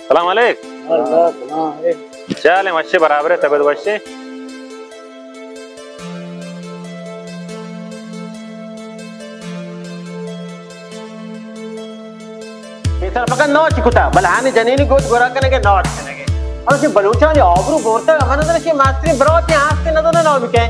سلام علیکم. چله ماشی برابره تبد باشه. इधर पकड़ नौ चिकुता बलहानी जनीनी गोद गोरा करने के नौ करने के और उसे बलूचा ने आबरू बोलता है हमने तो कि मास्टरी ब्रोच यहाँ से न तो ना बिके